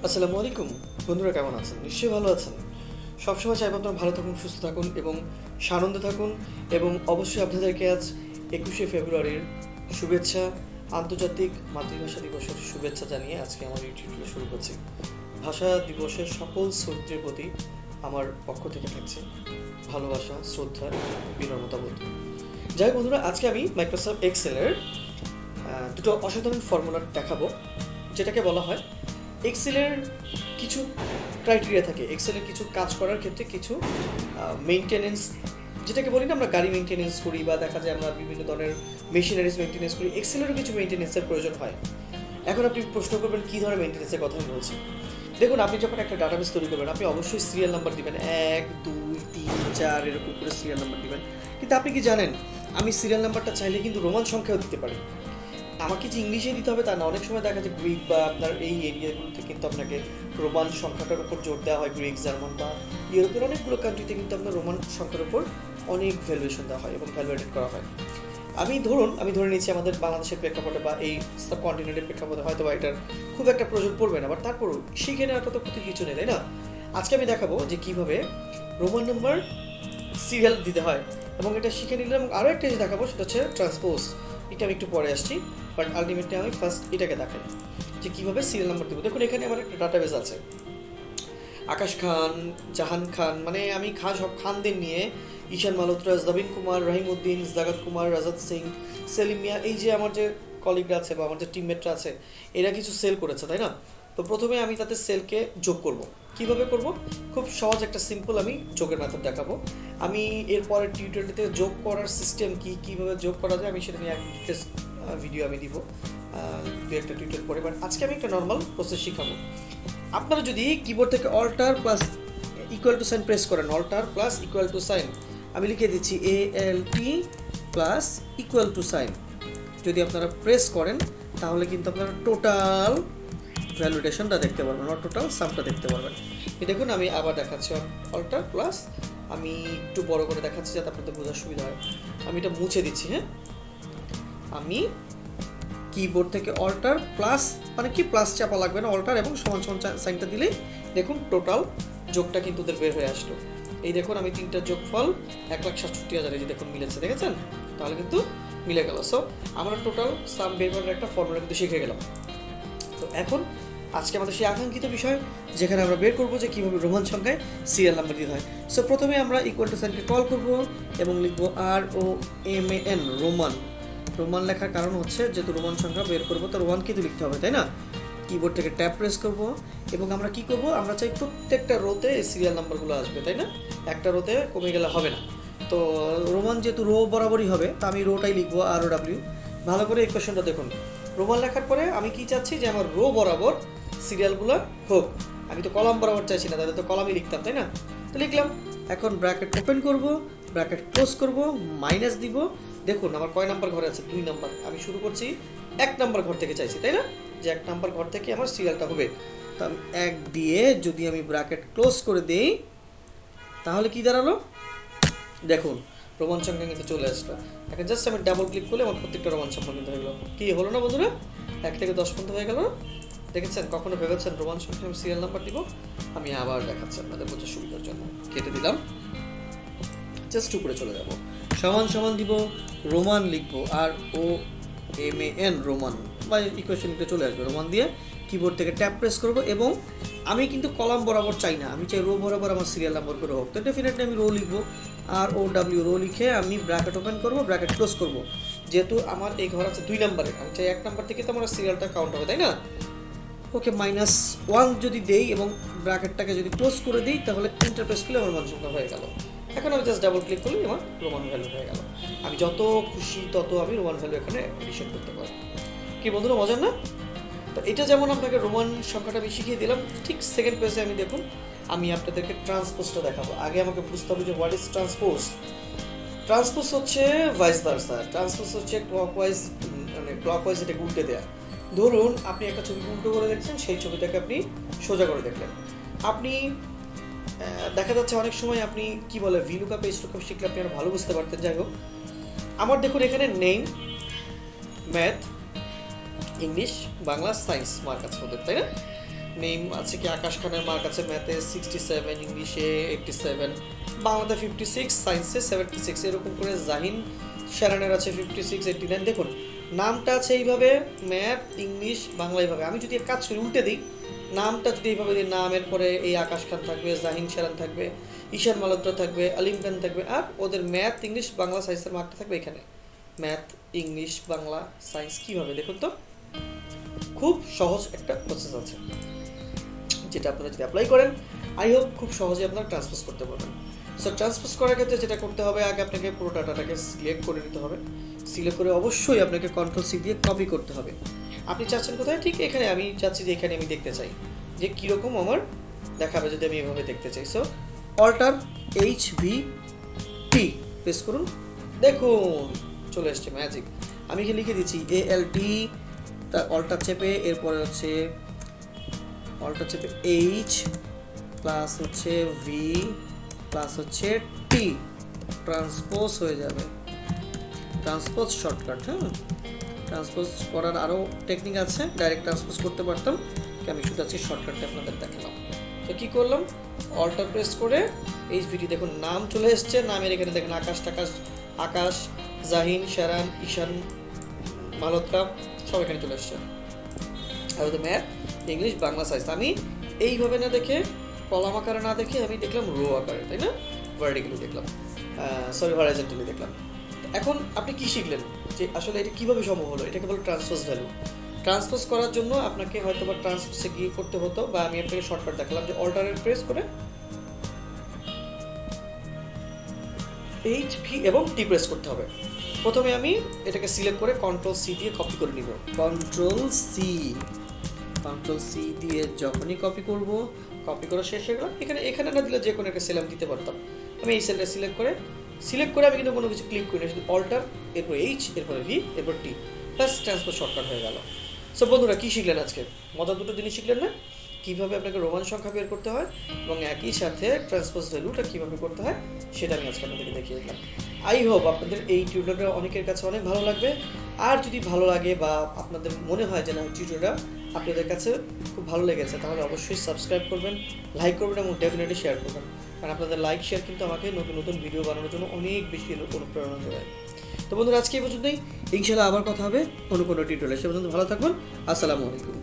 আসসালামু আলাইকুম বন্ধুরা, কেমন আছেন? নিশ্চয়ই ভালো আছেন। সবসময় চাইব আপনারা ভালো থাকুন, সুস্থ থাকুন এবং সানন্দে থাকুন। এবং অবশ্যই আপনাদেরকে আজ 21শে ফেব্রুয়ারির শুভেচ্ছা, আন্তর্জাতিক মাতৃভাষা দিবসের শুভেচ্ছা জানিয়ে আজকে আমার ইউটিউবটা শুরু করছি। ভাষা দিবসের সকল শ্রোতাদের প্রতি আমার পক্ষ থেকে থাকছে ভালোবাসা, শ্রদ্ধা, বিনম্রতাবোধ। যাই বন্ধুরা, আজকে আমি মাইক্রোসফট এক্সেলের দুটো অসাধারণ ফর্মুলা দেখাবো, যেটাকে বলা হয় এক্সেলের কিছু ক্রাইটেরিয়া থাকে। এক্সেলের কিছু কাজ করার ক্ষেত্রে কিছু মেইনটেনেন্স, যেটাকে বলি না আমরা গাড়ি মেইনটেনেন্স করি বা দেখা যায় আমরা বিভিন্ন ধরনের মেশিনারিজ মেইনটেনেন্স করি, এক্সেলেরও কিছু মেইনটেনেন্সের প্রয়োজন হয়। এখন আপনি প্রশ্ন করবেন কী ধরনের মেইনটেনেন্সের কথা আমি বলছি। দেখুন, আপনি যখন একটা ডাটাবেস তৈরি করবেন আপনি অবশ্যই সিরিয়াল নাম্বার দিবেন, 1, 2, 3, 4 এরকম করে সিরিয়াল নাম্বার দিবেন। কিন্তু আপনি কি জানেন, আমি সিরিয়াল নাম্বারটা চাইলে কিন্তু রোমান সংখ্যাও দিতে পারি। আমাকে যে ইংলিশে দিতে হবে তা না। অনেক সময় দেখা যায় গ্রিক বা আপনার এই এরিয়াগুলোতে কিন্তু আপনাকে রোমান সংখ্যাটার উপর জোর দেওয়া হয়। গ্রিক, জার্মান বা ইউরোপের অনেকগুলো কান্ট্রিতে কিন্তু আপনার রোমান সংখ্যার উপর অনেক ভ্যালুয়েশন দেওয়া হয় এবং ভ্যালুয়েটেড করা হয়। আমি ধরে নিচ্ছি আমাদের বাংলাদেশের প্রেক্ষাপটে বা এই সাবকন্টিনেন্টের প্রেক্ষাপটে হয়তো বা এটার খুব একটা প্রয়োজন পড়বে না, বাট তারপরও শিখে নেওয়াটা তো প্রতি কিছু নেই, তাই না? আজকে আমি দেখাবো যে কীভাবে রোমান নাম্বার সিরিয়াল দিতে হয় এবং এটা শিখে নিলাম। এবং আরও একটা জিনিস দেখাবো, সেটা হচ্ছে ট্রান্সপোজ। এটা আমি একটু পরে আসছি, বাট আলটিমেটলি আমি ফার্স্ট এটাকে দেখাই যে কীভাবে সিরিয়াল নাম্বার দেবো। দেখুন, এখানে আমার একটা ডাটাবেস আছে, আকাশ খান, জাহান খান, মানে আমি সব খানদের নিয়ে ঈশান মালহোত্রা, জবিন কুমার, রহিমউদ্দিন, জাগাত কুমার, রাজাত সিং, সেলিম মিয়া, এই যে আমার যে কলিগরা আছে বা আমার যে টিমমেটরা আছে, এরা কিছু সেল করেছে, তাই না? তো প্রথমে আমি তাদের সেলকে যোগ করব। কিভাবে করব? খুব সহজ একটা সিম্পল আমি যোগের মেথড দেখাবো। আমি এরপরে টিউটোরিয়ালটিতে যোগ করার সিস্টেম কীভাবে যোগ করা যায় আমি সেটা নিয়ে ভিডিও আমি দিব দু একটা টিউটোরিয়াল পরে। বাট আজকে আমি একটা নর্মাল প্রসেস শিখাবো। আপনারা যদি কিবোর্ড থেকে alter plus equal to sign press করেন, alter plus equal to sign, আমি লিখে দিচ্ছি ALT plus equal to sign, যদি আপনারা প্রেস করেন তাহলে কিন্তু আপনারা টোটাল ভ্যালুডেশনটা দেখতে পারবেন, টোটাল সামটা দেখতে পারবেন। এই দেখুন, আমি আবার দেখাচ্ছি অল্টার প্লাস, আমি একটু বড় করে দেখাচ্ছি যাতে আপনাদের বোঝার সুবিধা হয়। আমি এটা মুছে দিচ্ছি। হ্যাঁ, আমি কিবোর্ড থেকে অল্টার প্লাস, মানে কি প্লাস চাপা লাগবে না, অল্টার এবং সমান সমান সাইনটা দিলেই দেখুন টোটাল যোগটা কিন্তু ওদের বের হয়ে আসলো। এই দেখুন, আমি 3টা যোগফল 1,67,000, এই যে দেখুন মিলেছে, দেখেছেন? তাহলে কিন্তু মিলে গেল। সো আমরা টোটাল সাম বের করার একটা ফর্মুলা কিন্তু শিখে গেলাম। তো এখন আজকে আমাদের সেই আকাঙ্ক্ষিত বিষয়, যেখানে আমরা বের করবো যে কীভাবে রোমান সংখ্যায় সিরিয়াল নাম্বার দিতে হয়। সো প্রথমে আমরা ইকুয়াল টু সাইনকে কল করবো এবং লিখবো ROMAN, রোমান লেখার কারণ হচ্ছে যেহেতু রোমান সংখ্যা বের করবো তো রোমান কিন্তু লিখতে হবে, তাই না? কিবোর্ড থেকে ট্যাব প্রেস করবো এবং আমরা কি করব, আমরা চাই প্রত্যেকটা রোতে এই সিরিয়াল নাম্বারগুলো আসবে, তাই না? একটা রোতে কমে গেলে হবে না। তো রোমান যেহেতু রো বরাবরই হবে, তা আমি রোটাই লিখবো ROW। ভালো করে এই কোয়েশ্চনটা দেখুন, রোমান লেখার পরে আমি কি চাচ্ছি যে আমার রো বরাবর সিরিয়ালগুলো হোক। আমি তো কলাম বরাবর চাইছি না, তাহলে তো কলামই লিখতাম, তাই না? তো লিখলাম। এখন ব্র্যাকেট ওপেন করব, ব্র্যাকেট ক্লোজ করব, মাইনাস দিব। দেখুন আমার কয় নাম্বার ঘরে আছে? 2 নাম্বার। আমি শুরু করছি 1 নাম্বার ঘর থেকে চাইছি, তাই না? যে 1 নাম্বার ঘর থেকে আমার সিরিয়ালটা হবে। তো আমি 1 দিয়ে যদি আমি ব্র্যাকেট ক্লোজ করে দিই তাহলে কি দাঁড়ালো? দেখুন রোমান সংখ্যা কিন্তু চলে আসলো। এখন জাস্ট আমি ডাবল ক্লিক করলে আমার প্রত্যেকটা রোমান সংখ্যা কিন্তু হয়ে গেলো। কি হলো না বন্ধুরা? 1 থেকে 10 পর্যন্ত হয়ে গেল। দেখেছেন? কখনো ভেবেছেন রোমান সংখ্যা আমি সিরিয়াল নাম্বার দিব? আমি আবার দেখাচ্ছি আপনাদের বোঝার সুবিধার জন্য। কেটে দিলাম, জাস্ট উপরে চলে যাব, সমান সমান দিব, রোমান লিখবো ROMAN, রোমান বা ইকুয়েশন লিখতে চলে আসবে। রোমান দিয়ে কিবোর্ড থেকে ট্যাব প্রেস করব এবং আমি কিন্তু কলাম বরাবর চাই না, আমি চাই রো বরাবর আমার সিরিয়াল নাম্বার করে হোক। তো ডেফিনেটলি আমি রো লিখবো, ROW, রো লিখে আমি ব্র্যাকেট ওপেন করব, ব্র্যাকেট ক্লোজ করব। যেহেতু আমার এই ঘর আছে 2 নাম্বারে, আমি চাই 1 নাম্বার থেকে তো আমার সিরিয়ালটা কাউন্ট হবে, তাই না? ওকে, -1 যদি দেই এবং ব্র্যাকেটটাকে যদি ক্লোজ করে দিই তাহলে এন্টার প্রেস করলে আমার মান সংখ্যা হয়ে গেল। এখন আমি জাস্ট ডাবল ক্লিক করলে আমার রোমান ভ্যালু হয়ে গেল। আমি যত খুশি তত আমি রোমান ভ্যালু এখানে এডিশন করতে পারি। কি বন্ধুরা, মজার না? তো এটা যেমন আপনাকে রোমান সংখ্যাটা আমি শিখিয়ে দিলাম, ঠিক সেকেন্ড পেজে আমি দেখুন আমি আপনাদেরকে ট্রান্সপোজটা দেখাবো। আগে আমাকে বুঝতে হবে যে হোয়াট ইজ ট্রান্সপোজ। ট্রান্সপোজ হচ্ছে ভাইস ভার্সা, ট্রান্সপোজ হচ্ছে ক্লকওয়াইজ, মানে ক্লকওয়াইজ এটাকে উল্টে দেওয়া। ধরুন আপনি একটা ছবি উল্টো করে দেখছেন, সেই ছবিটাকে আপনি সোজা করে দেখলেন। আপনি দেখা যাচ্ছে অনেক সময় আপনি কি বলে ভিলুকাপ এইচলুকাপ শিখলে আপনি আরো ভালো বুঝতে পারতেন। যাই হোক, আমার দেখুন এখানে name, math, English, Bangla, science mark আছে ওদের, তাই না? নেম আছে কি আকাশ খানের মার্ক আছে ম্যাথে 67, ইংলিশে 87, বাংলাতে 56, সায়েন্সে 76, এরকম করে জাহিন শারানের আছে 56, 89। দেখুন নামটা আছে এইভাবে, ম্যাথ, ইংলিশ, বাংলা এইভাবে। আমি যদি কাজ করি উল্টে দিই, নামটা যদি এইভাবে দিই, নামের পরে এই আকাশ খান থাকবে, জাহিন শারান থাকবে, ঈশান মালহোত্রা থাকবে, আলিম খান থাকবে, আর ওদের ম্যাথ, ইংলিশ, বাংলা, সায়েন্সের মার্কটা থাকবে এখানে। Math, English, Bangla, science. কীভাবে দেখুন তো, খুব সহজ একটা প্রসেস আছে যেটা আপনারা যদি অ্যাপ্লাই করেন আই হোপ খুব সহজে আপনারা ট্রান্সপোজ করতে পারবেন। সো ট্রান্সপোজ করার ক্ষেত্রে যেটা করতে হবে, আগে আপনাকে পুরো ডাটাটাকে সিলেক্ট করে নিতে হবে। সিলেক্ট করে অবশ্যই আপনাকে কন্ট্রোল-C দিয়ে কপি করতে হবে। আপনি চাচ্ছেন কোথায়? ঠিক এখানে আমি চাচ্ছি যে এখানে আমি দেখতে চাই যে কীরকম আমার দেখাবে যদি আমি এভাবে দেখতে চাই। সো অল্টার HVT প্রেস করুন, দেখুন চলে এসছে ম্যাজিক। আমি এখানে লিখে দিচ্ছি ALT, তার অল্টার চেপে এরপরে হচ্ছে অল্টার চেপে H প্লাস হচ্ছে V প্লাস হচ্ছে T, ট্রান্সপোজ হয়ে যাবে। Transpose shortcut. হ্যাঁ, ট্রান্সপোজ করার আরও টেকনিক আছে, ডাইরেক্ট ট্রান্সপোজ করতে পারতাম, আমি শুধু আজকে শর্টকাটটা আপনাদের দেখালাম। তো কী করলাম, অল্টার প্রেস করে HVT, দেখুন নাম চলে এসছে। নামের এখানে দেখেন আকাশ, জাহিন, শারান, ঈশান মালহোত্রা সব এখানে চলে এসছে। আর ওদের ম্যাথ, ইংলিশ, বাংলা, সায়েন্স। আমি এইভাবে না দেখে, কলাম আকারে না দেখে আমি দেখলাম রো আকারে, তাই না, ভার্টিক্যালি দেখলাম, হরাইজন্টালি দেখলাম। এখন আপনি কি শিখলেন যে আসলে এটা কীভাবে সম্ভব হলো? এটাকে বলে ট্রান্সপোজ ভ্যালু। ট্রান্সপোজ করার জন্য আপনাকে হয়তো বা ট্রান্সপোজে গিয়ে করতে হতো, বা আমি আপনাকে শর্টকাট দেখালাম যে অল্টারেট প্রেস করে HV এবং T প্রেস করতে হবে। প্রথমে আমি এটাকে সিলেক্ট করে কন্ট্রোল-C দিয়ে কপি করে নিব। কন্ট্রোল-C দিয়ে যখনই কপি করব, কপি করা শেষ হয়ে গেল, এখানে না দিলে যে কোনো একটা সেল আমি দিতে পারতাম। আমি এই সেলটা সিলেক্ট করে আমি কিন্তু কোনো কিছু ক্লিক করি না, শুধু অল্টার, এরপর H, এরপর V, এরপর T, প্লাস ট্রান্সপোজ শর্টকাট হয়ে গেল। সো বন্ধুরা, কী শিখলেন আজকে? মজার দুটো জিনিস শিখলেন না? কীভাবে আপনাকে রোমান সংখ্যা বের করতে হয় এবং একই সাথে ট্রান্সপোজ ভ্যালুটা কীভাবে করতে হয় সেটা আমি আজকে আপনাদেরকে দেখিয়ে দিলাম। আই হোপ আপনাদের এই টিউটোরিয়ালটা অনেকের কাছে অনেক ভালো লাগবে। আর যদি ভালো লাগে বা আপনাদের মনে হয় যে না টিউটোরিয়ালটা আপনাদের কাছে খুব ভালো লেগেছে, তাহলে অবশ্যই সাবস্ক্রাইব করবেন, লাইক করবেন এবং ডেফিনেটলি শেয়ার করবেন। কারণ আপনাদের লাইক শেয়ার কিন্তু আমাকে নতুন নতুন ভিডিও বানানোর জন্য অনেক বেশি অনুপ্রেরণা যোগায়। তো বন্ধুরা, আজকে এই পর্যন্তই। ইনশাআল্লাহ আবার কথা হবে অন্য কোনো টিউটোরিয়ালে। সে পর্যন্ত ভালো থাকবেন। আসসালামু আলাইকুম।